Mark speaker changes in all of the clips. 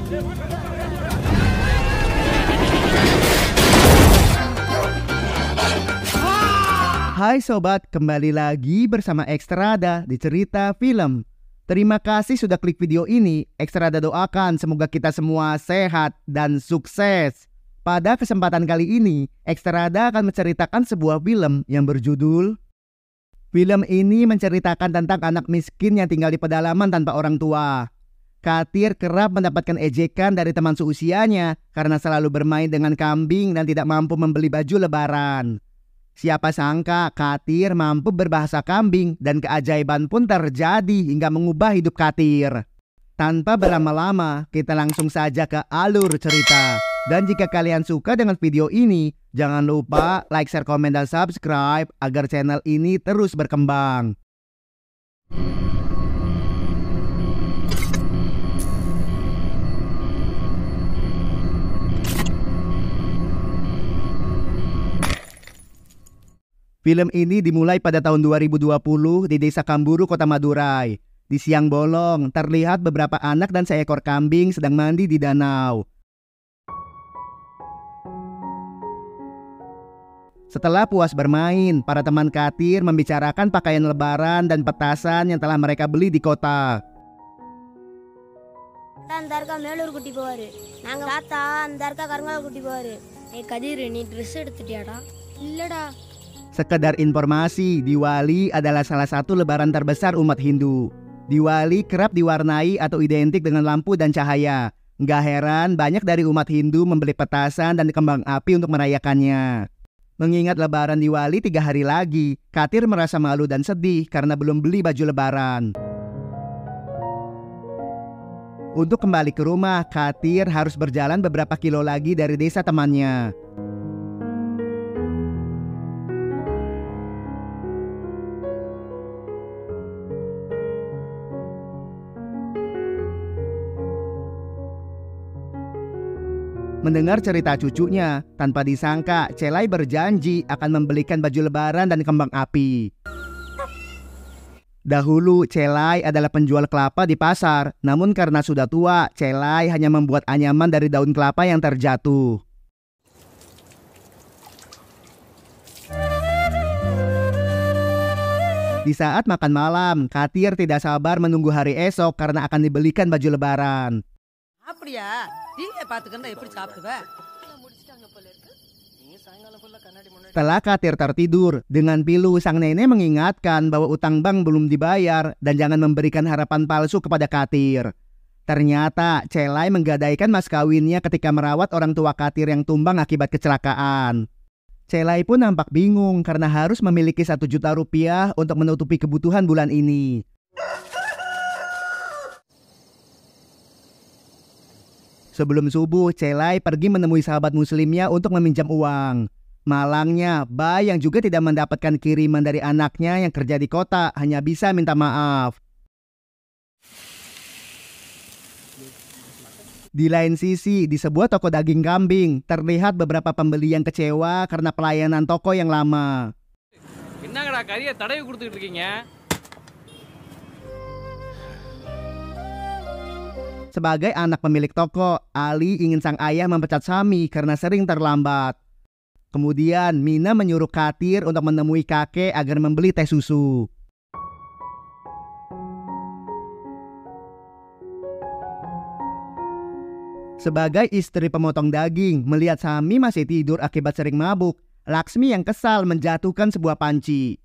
Speaker 1: Hai sobat, kembali lagi bersama Ekstrada di Cerita Film. Terima kasih sudah klik video ini. Ekstrada doakan semoga kita semua sehat dan sukses. Pada kesempatan kali ini, Ekstrada akan menceritakan sebuah film yang berjudul. Film ini menceritakan tentang anak miskin yang tinggal di pedalaman tanpa orang tua. Katir kerap mendapatkan ejekan dari teman seusianya karena selalu bermain dengan kambing dan tidak mampu membeli baju lebaran. Siapa sangka Katir mampu berbahasa kambing dan keajaiban pun terjadi hingga mengubah hidup Katir. Tanpa berlama-lama, kita langsung saja ke alur cerita. Dan jika kalian suka dengan video ini, jangan lupa like, share, komen, dan subscribe agar channel ini terus berkembang. Film ini dimulai pada tahun 2020 di Desa Kamburu, Kota Madurai. Di siang bolong, terlihat beberapa anak dan seekor kambing sedang mandi di danau. Setelah puas bermain, para teman Katir membicarakan pakaian lebaran dan petasan yang telah mereka beli di kota. Sekedar informasi, Diwali adalah salah satu lebaran terbesar umat Hindu. Diwali kerap diwarnai atau identik dengan lampu dan cahaya. Nggak heran banyak dari umat Hindu membeli petasan dan kembang api untuk merayakannya. Mengingat lebaran Diwali 3 hari lagi, Katir merasa malu dan sedih karena belum beli baju lebaran. Untuk kembali ke rumah, Katir harus berjalan beberapa kilo lagi dari desa temannya. Mendengar cerita cucunya, tanpa disangka Celai berjanji akan membelikan baju lebaran dan kembang api. Dahulu Celai adalah penjual kelapa di pasar, namun karena sudah tua, Celai hanya membuat anyaman dari daun kelapa yang terjatuh. Di saat makan malam, Katir tidak sabar menunggu hari esok karena akan dibelikan baju lebaran. Setelah Katir tertidur, dengan pilu sang nenek mengingatkan bahwa utang bank belum dibayar dan jangan memberikan harapan palsu kepada Katir. Ternyata Celai menggadaikan mas kawinnya ketika merawat orang tua Katir yang tumbang akibat kecelakaan. Celai pun nampak bingung karena harus memiliki 1 juta rupiah untuk menutupi kebutuhan bulan ini. Sebelum subuh, Celai pergi menemui sahabat muslimnya untuk meminjam uang. Malangnya, Bay yang juga tidak mendapatkan kiriman dari anaknya yang kerja di kota hanya bisa minta maaf. Di lain sisi, di sebuah toko daging kambing, terlihat beberapa pembeli yang kecewa karena pelayanan toko yang lama. Sebagai anak pemilik toko, Ali ingin sang ayah memecat Sami karena sering terlambat. Kemudian Mina menyuruh Katir untuk menemui kakek agar membeli teh susu. Sebagai istri pemotong daging, melihat Sami masih tidur akibat sering mabuk, Laksmi yang kesal menjatuhkan sebuah panci.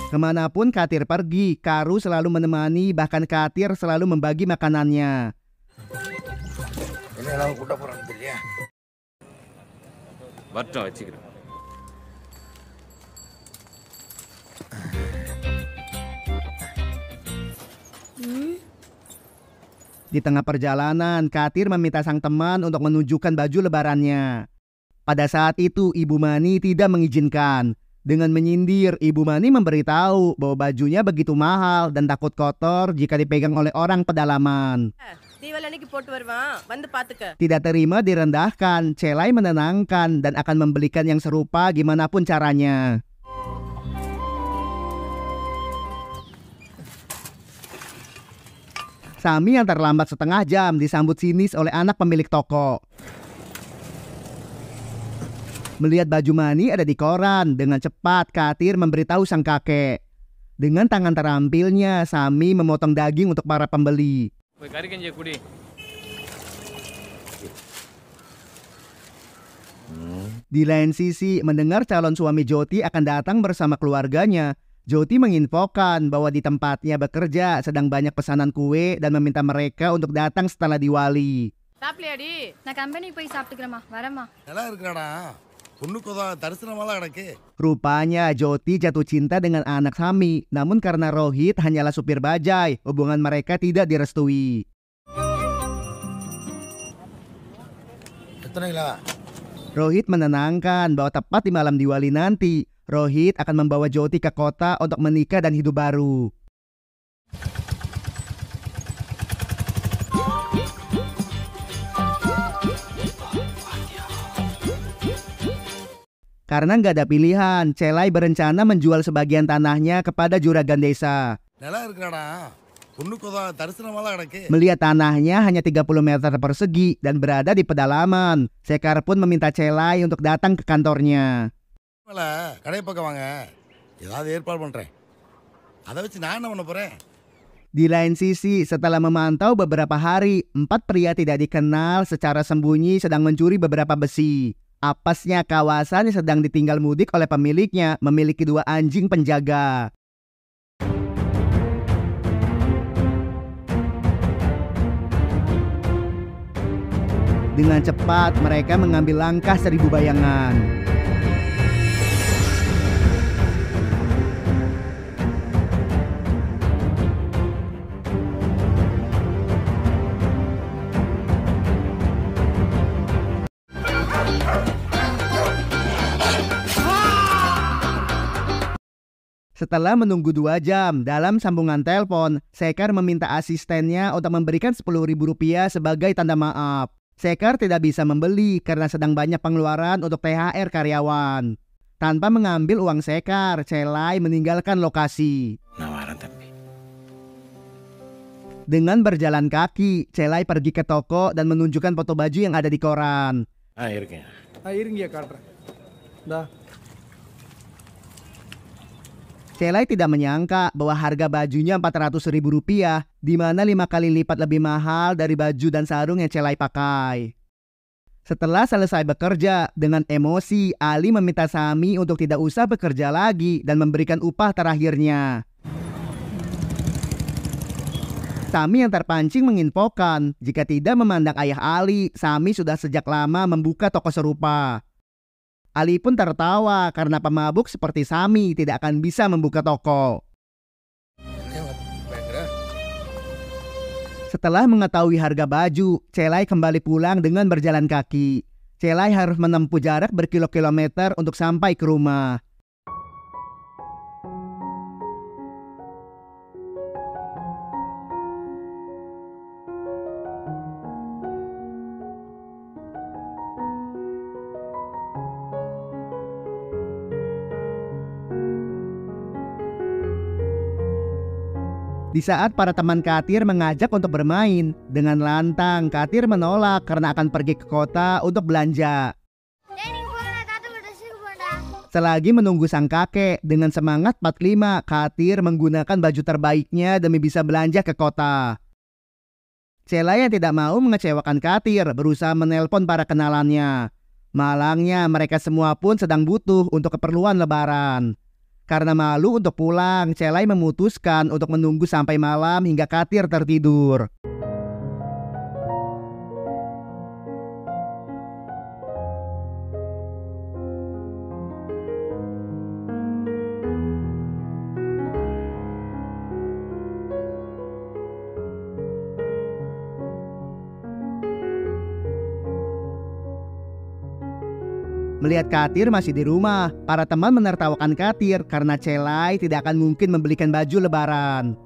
Speaker 1: Kemanapun Katir pergi, Karu selalu menemani, bahkan Katir selalu membagi makanannya. Di tengah perjalanan, Katir meminta sang teman untuk menunjukkan baju lebarannya. Pada saat itu, Ibu Mani tidak mengizinkan. Dengan menyindir, Ibu Mani memberitahu bahwa bajunya begitu mahal dan takut kotor jika dipegang oleh orang pedalaman. Tidak terima direndahkan, Celai menenangkan dan akan membelikan yang serupa gimana pun caranya. Sami yang terlambat setengah jam disambut sinis oleh anak pemilik toko. Melihat baju Mani ada di koran, dengan cepat Katir memberitahu sang kakek. Dengan tangan terampilnya, Sami memotong daging untuk para pembeli. Di lain sisi, mendengar calon suami Joti akan datang bersama keluarganya, Joti menginfokan bahwa di tempatnya bekerja sedang banyak pesanan kue dan meminta mereka untuk datang setelah Diwali. Rupanya Joti jatuh cinta dengan anak Sami, namun karena Rohit hanyalah supir bajai, hubungan mereka tidak direstui. Rohit menenangkan bahwa tepat di malam Diwali nanti, Rohit akan membawa Joti ke kota untuk menikah dan hidup baru. Karena nggak ada pilihan, Celai berencana menjual sebagian tanahnya kepada juragan desa. Melihat tanahnya hanya 30 meter persegi dan berada di pedalaman, Sekar pun meminta Celai untuk datang ke kantornya. Di lain sisi, setelah memantau beberapa hari, 4 pria tidak dikenal secara sembunyi sedang mencuri beberapa besi. Apasnya kawasan yang sedang ditinggal mudik oleh pemiliknya memiliki 2 anjing penjaga. Dengan cepat mereka mengambil langkah 1000 bayangan. Setelah menunggu 2 jam, dalam sambungan telepon, Sekar meminta asistennya untuk memberikan Rp10.000 sebagai tanda maaf. Sekar tidak bisa membeli karena sedang banyak pengeluaran untuk THR karyawan. Tanpa mengambil uang Sekar, Celai meninggalkan lokasi. Dengan berjalan kaki, Celai pergi ke toko dan menunjukkan foto baju yang ada di koran. Celai tidak menyangka bahwa harga bajunya Rp400.000, di mana 5 kali lipat lebih mahal dari baju dan sarung yang Celai pakai. Setelah selesai bekerja, dengan emosi, Ali meminta Sami untuk tidak usah bekerja lagi dan memberikan upah terakhirnya. Sami yang terpancing menginfokan, jika tidak memandang ayah Ali, Sami sudah sejak lama membuka toko serupa. Ali pun tertawa karena pemabuk seperti Sami tidak akan bisa membuka toko. Setelah mengetahui harga baju, Celai kembali pulang dengan berjalan kaki. Celai harus menempuh jarak berkilo-kilometer untuk sampai ke rumah. Di saat para teman Katir mengajak untuk bermain, dengan lantang Katir menolak karena akan pergi ke kota untuk belanja. Selagi menunggu sang kakek, dengan semangat 45, Katir menggunakan baju terbaiknya demi bisa belanja ke kota. Celai yang tidak mau mengecewakan Katir berusaha menelpon para kenalannya. Malangnya mereka semua pun sedang butuh untuk keperluan lebaran. Karena malu untuk pulang, Celai memutuskan untuk menunggu sampai malam hingga Katir tertidur. Melihat Katir masih di rumah, para teman menertawakan Katir karena Celai tidak akan mungkin membelikan baju lebaran.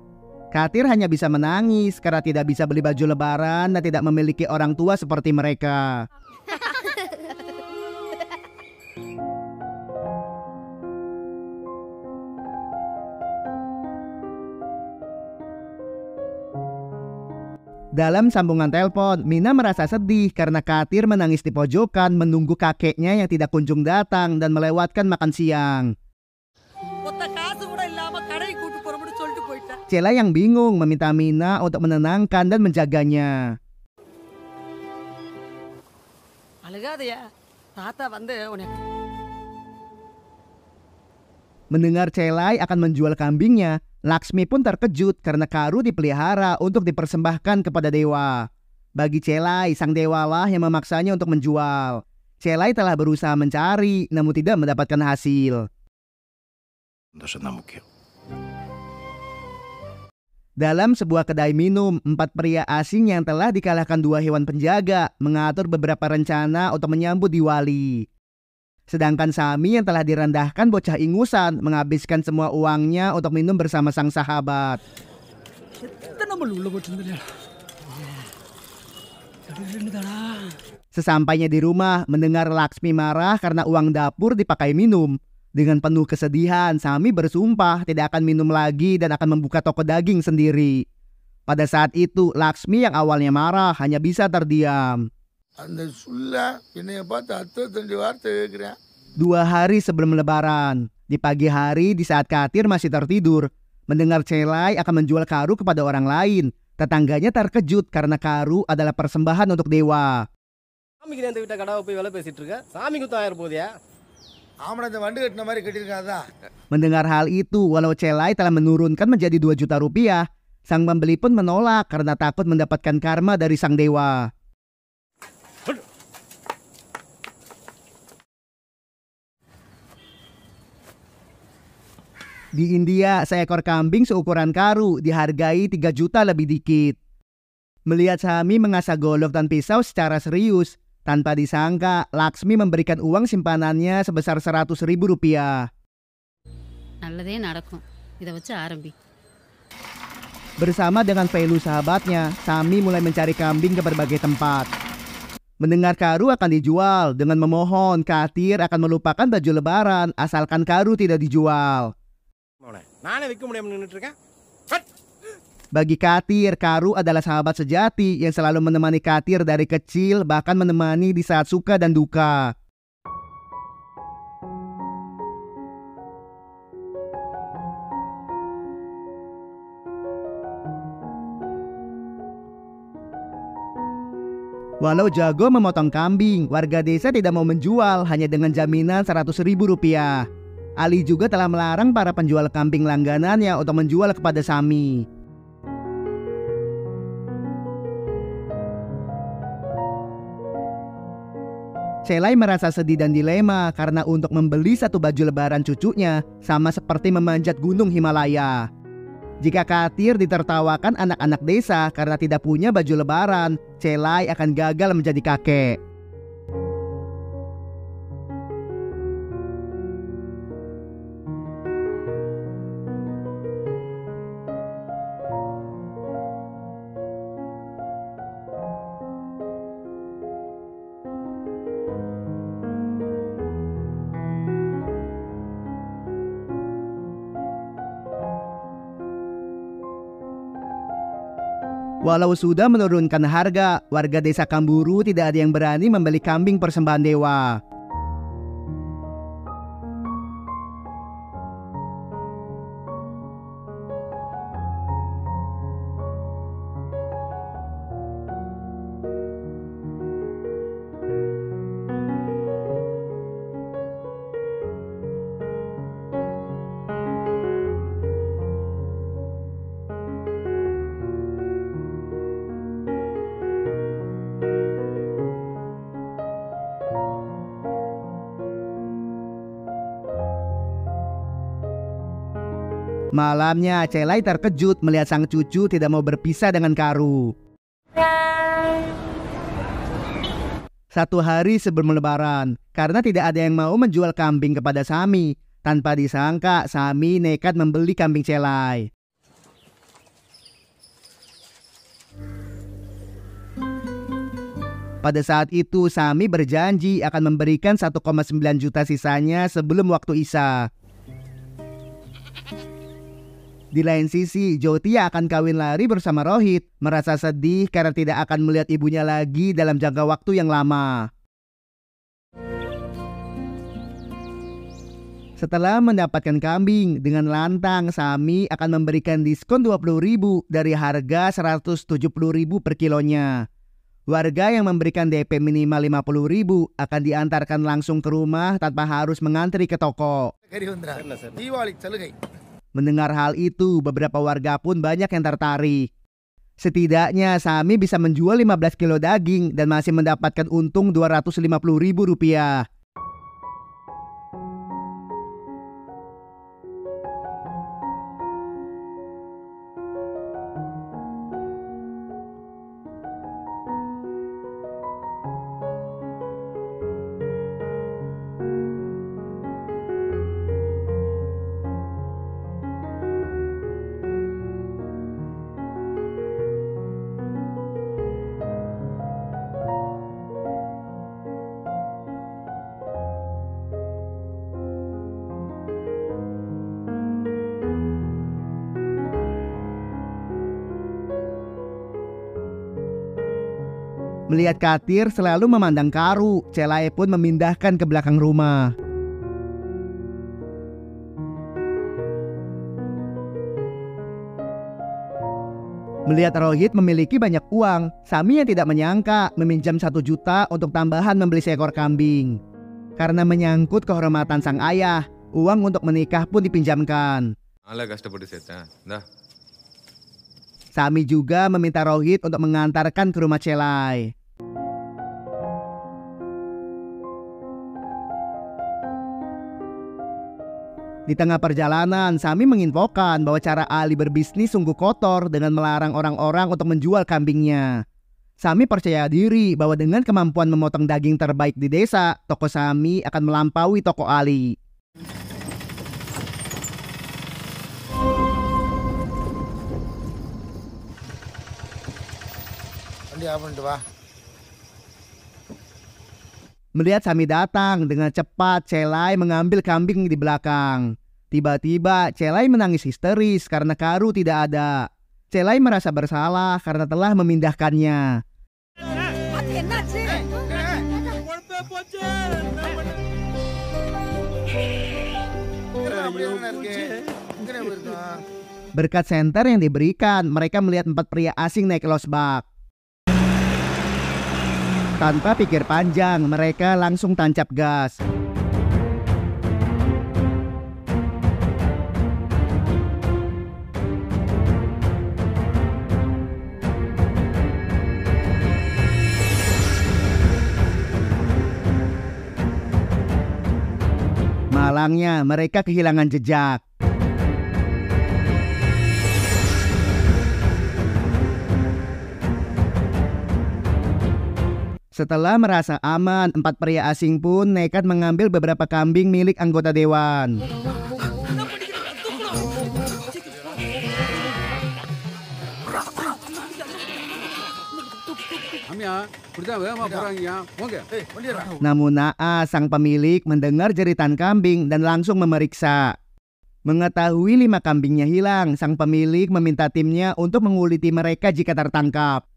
Speaker 1: Katir hanya bisa menangis karena tidak bisa beli baju lebaran dan tidak memiliki orang tua seperti mereka. Dalam sambungan telepon, Mina merasa sedih karena Katir menangis di pojokan menunggu kakeknya yang tidak kunjung datang dan melewatkan makan siang. Cela yang bingung meminta Mina untuk menenangkan dan menjaganya. Mendengar Celai akan menjual kambingnya, Laksmi pun terkejut karena Karu dipelihara untuk dipersembahkan kepada dewa. Bagi Celai, sang dewalah yang memaksanya untuk menjual. Celai telah berusaha mencari namun tidak mendapatkan hasil. Dalam sebuah kedai minum, 4 pria asing yang telah dikalahkan 2 hewan penjaga mengatur beberapa rencana untuk menyambut Diwali. Sedangkan Sami yang telah direndahkan bocah ingusan menghabiskan semua uangnya untuk minum bersama sang sahabat. Sesampainya di rumah, mendengar Laksmi marah karena uang dapur dipakai minum. Dengan penuh kesedihan, Sami bersumpah tidak akan minum lagi dan akan membuka toko daging sendiri. Pada saat itu, Laksmi yang awalnya marah hanya bisa terdiam. 2 hari sebelum lebaran, di pagi hari di saat Katir masih tertidur, mendengar Celai akan menjual Karu kepada orang lain. Tetangganya terkejut karena Karu adalah persembahan untuk dewa. Mendengar hal itu, walau Celai telah menurunkan menjadi 2 juta rupiah, sang pembeli pun menolak karena takut mendapatkan karma dari sang dewa. Di India, seekor kambing seukuran Karu dihargai 3 juta lebih dikit. Melihat Sami mengasah golok dan pisau secara serius, tanpa disangka Laksmi memberikan uang simpanannya sebesar 100.000 rupiah. Bersama dengan Velu sahabatnya, Sami mulai mencari kambing ke berbagai tempat. Mendengar Karu akan dijual, dengan memohon Katir akan melupakan baju lebaran asalkan Karu tidak dijual. Bagi Katir, Karu adalah sahabat sejati yang selalu menemani Katir dari kecil, bahkan menemani di saat suka dan duka. Walau jago memotong kambing, warga desa tidak mau menjual hanya dengan jaminan 100.000 rupiah. Ali juga telah melarang para penjual kambing langganannya untuk menjual kepada Sami. Celai merasa sedih dan dilema karena untuk membeli 1 baju lebaran cucunya sama seperti memanjat gunung Himalaya. Jika Katir ditertawakan anak-anak desa karena tidak punya baju lebaran, Celai akan gagal menjadi kakek. Walau sudah menurunkan harga, warga desa Kamburu tidak ada yang berani membeli kambing persembahan dewa. Malamnya, Celai terkejut melihat sang cucu tidak mau berpisah dengan Karu. 1 hari sebelum lebaran, karena tidak ada yang mau menjual kambing kepada Sami, tanpa disangka Sami nekat membeli kambing Celai. Pada saat itu Sami berjanji akan memberikan 1,9 juta sisanya sebelum waktu Isya. Di lain sisi, Jyotia akan kawin lari bersama Rohit, merasa sedih karena tidak akan melihat ibunya lagi dalam jangka waktu yang lama. Setelah mendapatkan kambing, dengan lantang Sami akan memberikan diskon 20.000 dari harga 170.000 per kilonya. Warga yang memberikan DP minimal 50.000 akan diantarkan langsung ke rumah tanpa harus mengantri ke toko. Mendengar hal itu, beberapa warga pun banyak yang tertarik. Setidaknya Sami bisa menjual 15 kilo daging dan masih mendapatkan untung 250.000 rupiah. Melihat Katir selalu memandang Karu, Celai pun memindahkan ke belakang rumah. Melihat Rohit memiliki banyak uang, Sami yang tidak menyangka meminjam 1 juta untuk tambahan membeli seekor kambing. Karena menyangkut kehormatan sang ayah, uang untuk menikah pun dipinjamkan. Sami juga meminta Rohit untuk mengantarkan ke rumah Celai. Di tengah perjalanan, Sami menginfokan bahwa cara Ali berbisnis sungguh kotor dengan melarang orang-orang untuk menjual kambingnya. Sami percaya diri bahwa dengan kemampuan memotong daging terbaik di desa, toko Sami akan melampaui toko Ali. Melihat Sami datang, dengan cepat Celai mengambil kambing di belakang. Tiba-tiba Celai menangis histeris karena Karu tidak ada. Celai merasa bersalah karena telah memindahkannya. Berkat senter yang diberikan, mereka melihat 4 pria asing naik losbak. Tanpa pikir panjang, mereka langsung tancap gas. Malangnya, mereka kehilangan jejak. Setelah merasa aman, 4 pria asing pun nekat mengambil beberapa kambing milik anggota dewan. Namun naas, sang pemilik mendengar jeritan kambing dan langsung memeriksa. Mengetahui 5 kambingnya hilang, sang pemilik meminta timnya untuk menguliti mereka jika tertangkap.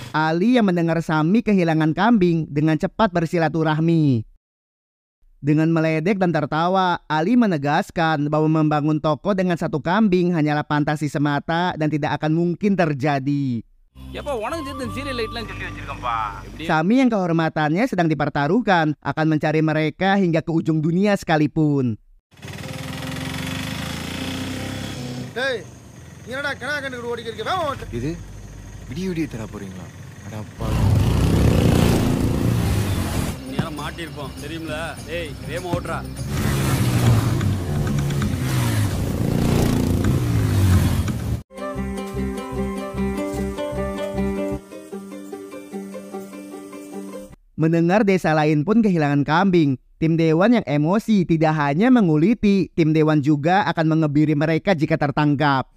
Speaker 1: Ali yang mendengar Sami kehilangan kambing dengan cepat bersilaturahmi. Dengan meledek dan tertawa, Ali menegaskan bahwa membangun toko dengan 1 kambing hanyalah fantasi semata dan tidak akan mungkin terjadi. Sami yang kehormatannya sedang dipertaruhkan akan mencari mereka hingga ke ujung dunia sekalipun. Mendengar desa lain pun kehilangan kambing, tim dewan yang emosi tidak hanya menguliti, tim dewan juga akan mengebiri mereka jika tertangkap.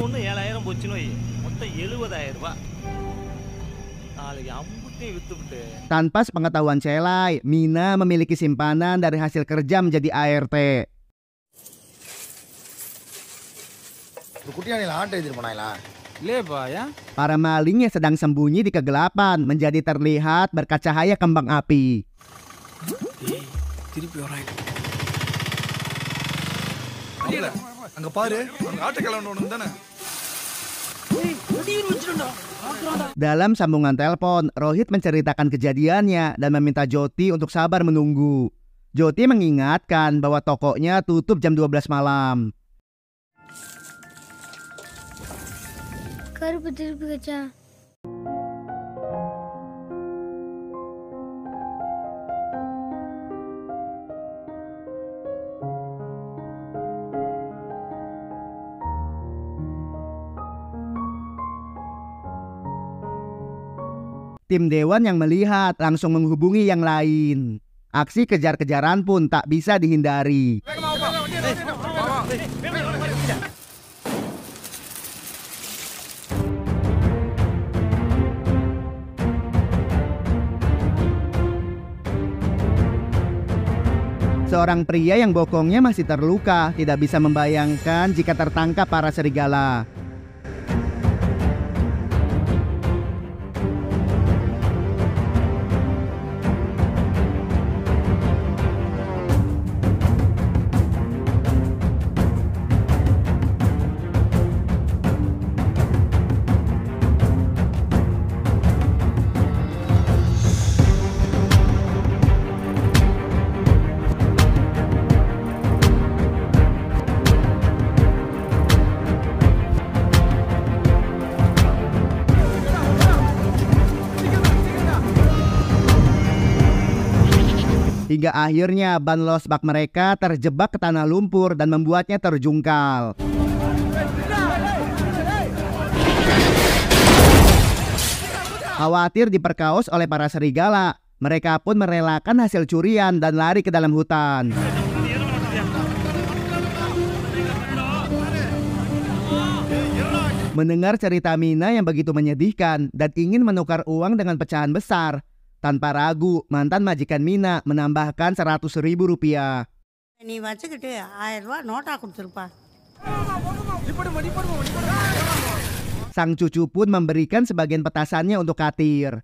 Speaker 2: ஒன்று 7,000 போச்சுன்னு வை, மொத்தம் 70,000 ரூபாய். நாளைக்கு அம்புட்டையும் வித்துவிட்டு.
Speaker 1: Tanpa sepengetahuan Celai, Mina memiliki simpanan dari hasil kerja menjadi ART. Para maling yang sedang sembunyi di kegelapan menjadi terlihat berkat cahaya kembang api. Dalam sambungan telepon, Rohit menceritakan kejadiannya dan meminta Joti untuk sabar menunggu. Joti mengingatkan bahwa tokonya tutup jam 12 malam.
Speaker 3: கருப்பு திருப்பி வச்சா
Speaker 1: Tim Dewan yang melihat langsung menghubungi yang lain. Aksi kejar-kejaran pun tak bisa dihindari. Seorang pria yang bokongnya masih terluka tidak bisa membayangkan jika tertangkap para serigala. Hingga akhirnya ban losbak mereka terjebak ke tanah lumpur dan membuatnya terjungkal. Khawatir diperkaos oleh para serigala, mereka pun merelakan hasil curian dan lari ke dalam hutan. Mendengar cerita Mina yang begitu menyedihkan dan ingin menukar uang dengan pecahan besar, tanpa ragu, mantan majikan Mina menambahkan 100.000 rupiah.
Speaker 4: நீ வச்சுக்கிட்டு 1000 ரூபாய் நோட்டா கொடுத்துருப்பா.
Speaker 1: Sang cucu pun memberikan sebagian petasannya untuk Katir.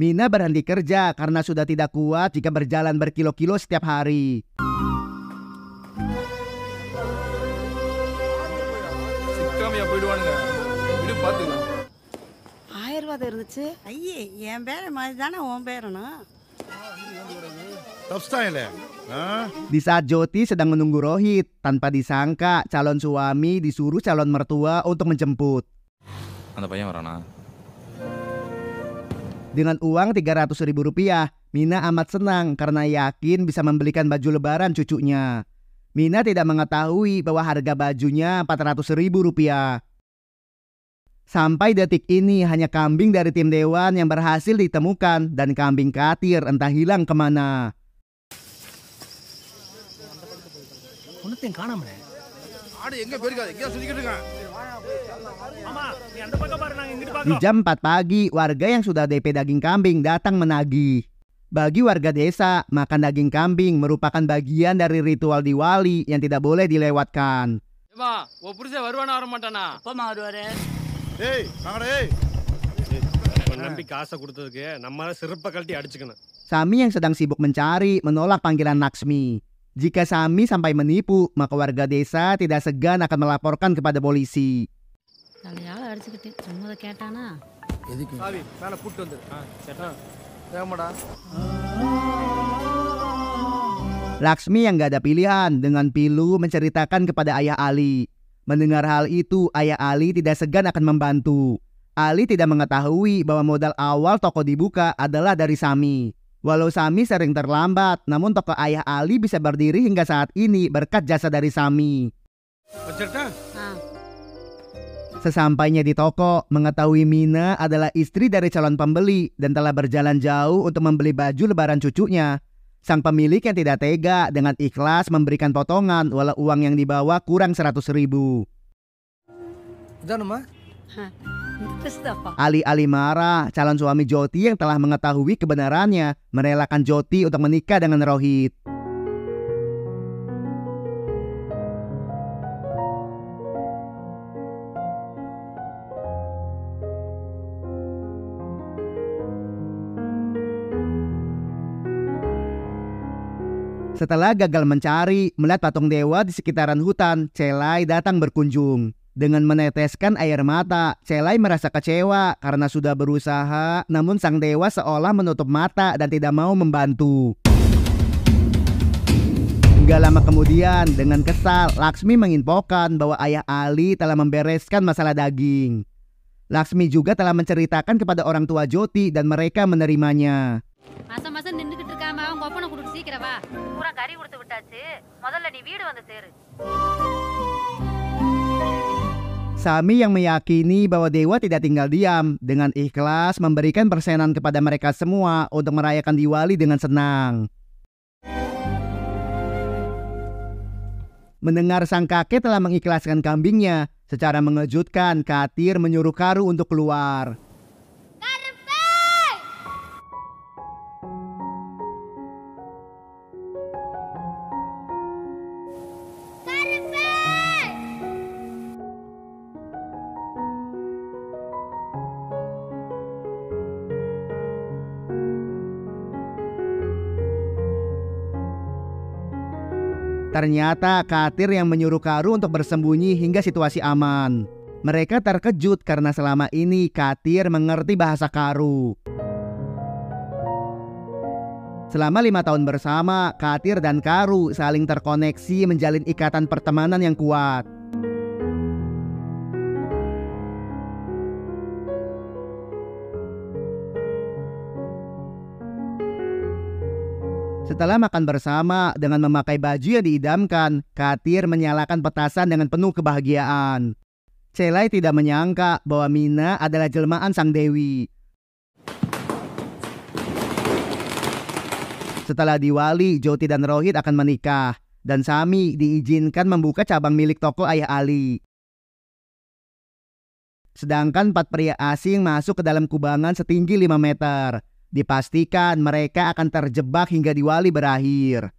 Speaker 1: Mina berhenti kerja karena sudah tidak kuat jika berjalan berkilo-kilo setiap hari.
Speaker 4: இருந்துச்சு. ஐயே, என் பேர மாதிரி தானே உன் பேரனும்.
Speaker 1: Di saat Joti sedang menunggu Rohit, tanpa disangka calon suami disuruh calon mertua untuk menjemput. Dengan uang 300.000 rupiah, Mina amat senang karena yakin bisa membelikan baju lebaran cucunya. Mina tidak mengetahui bahwa harga bajunya 400.000 rupiah. Sampai detik ini hanya kambing dari tim Dewan yang berhasil ditemukan dan kambing Katir entah hilang kemana. Di jam 4 pagi, warga yang sudah DP daging kambing datang menagih. Bagi warga desa, makan daging kambing merupakan bagian dari ritual Diwali yang tidak boleh dilewatkan. Sami yang sedang sibuk mencari menolak panggilan Laksmi. Jika Sami sampai menipu, maka warga desa tidak segan akan melaporkan kepada polisi. Laksmi yang gak ada pilihan dengan pilu menceritakan kepada ayah Ali. Mendengar hal itu, ayah Ali tidak segan akan membantu. Ali tidak mengetahui bahwa modal awal toko dibuka adalah dari Sami. Walau Sami sering terlambat, namun toko ayah Ali bisa berdiri hingga saat ini berkat jasa dari Sami. Sesampainya di toko, mengetahui Mina adalah istri dari calon pembeli dan telah berjalan jauh untuk membeli baju lebaran cucunya. Sang pemilik yang tidak tega dengan ikhlas memberikan potongan walau uang yang dibawa kurang 100.000.
Speaker 3: ఇదనమ్మా
Speaker 4: అనిపిస్తుందప్పా.
Speaker 1: Alih-alih marah, calon suami Jyoti yang telah mengetahui kebenarannya merelakan Jyoti untuk menikah dengan Rohit. Setelah gagal mencari, melihat patung dewa di sekitaran hutan, Celai datang berkunjung. Dengan meneteskan air mata, Celai merasa kecewa karena sudah berusaha, namun sang dewa seolah menutup mata dan tidak mau membantu. Gak lama kemudian, dengan kesal, Laksmi menginfokan bahwa ayah Ali telah membereskan masalah daging. Laksmi juga telah menceritakan kepada orang tua Jyoti dan mereka menerimanya.
Speaker 5: மாசம் நின்றுகிட்டு இருக்காம அவங்க ஒப்பனை கொடுத்து சீக்கிரவா பூரா கறி கொடுத்து விட்டாச்சு முதல்ல நீ வீடு வந்து சேரு.
Speaker 1: Sami yang meyakini bahwa dewa tidak tinggal diam, dengan ikhlas memberikan persenan kepada mereka semua untuk merayakan Diwali dengan senang. Mendengar sang kakek telah mengikhlaskan kambingnya, secara mengejutkan Katir menyuruh Karu untuk keluar. Ternyata Katir yang menyuruh Karu untuk bersembunyi hingga situasi aman. Mereka terkejut karena selama ini Katir mengerti bahasa Karu. Selama 5 tahun bersama, Katir dan Karu saling terkoneksi menjalin ikatan pertemanan yang kuat. Setelah makan bersama dengan memakai baju yang diidamkan, Katir menyalakan petasan dengan penuh kebahagiaan. Celai tidak menyangka bahwa Mina adalah jelmaan sang dewi. Setelah Diwali, Jyoti dan Rohit akan menikah, dan Sami diizinkan membuka cabang milik toko ayah Ali. Sedangkan 4 pria asing masuk ke dalam kubangan setinggi 5 meter. Dipastikan mereka akan terjebak hingga Diwali berakhir.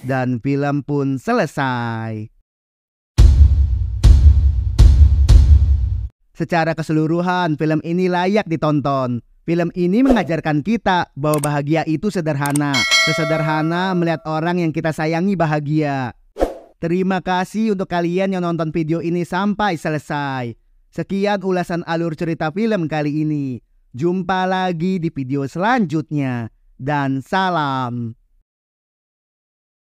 Speaker 1: Dan film pun selesai. Secara keseluruhan, film ini layak ditonton. Film ini mengajarkan kita bahwa bahagia itu sederhana. Sesederhana melihat orang yang kita sayangi bahagia. Terima kasih untuk kalian yang nonton video ini sampai selesai. Sekian ulasan alur cerita film kali ini. Jumpa lagi di video selanjutnya. Dan salam.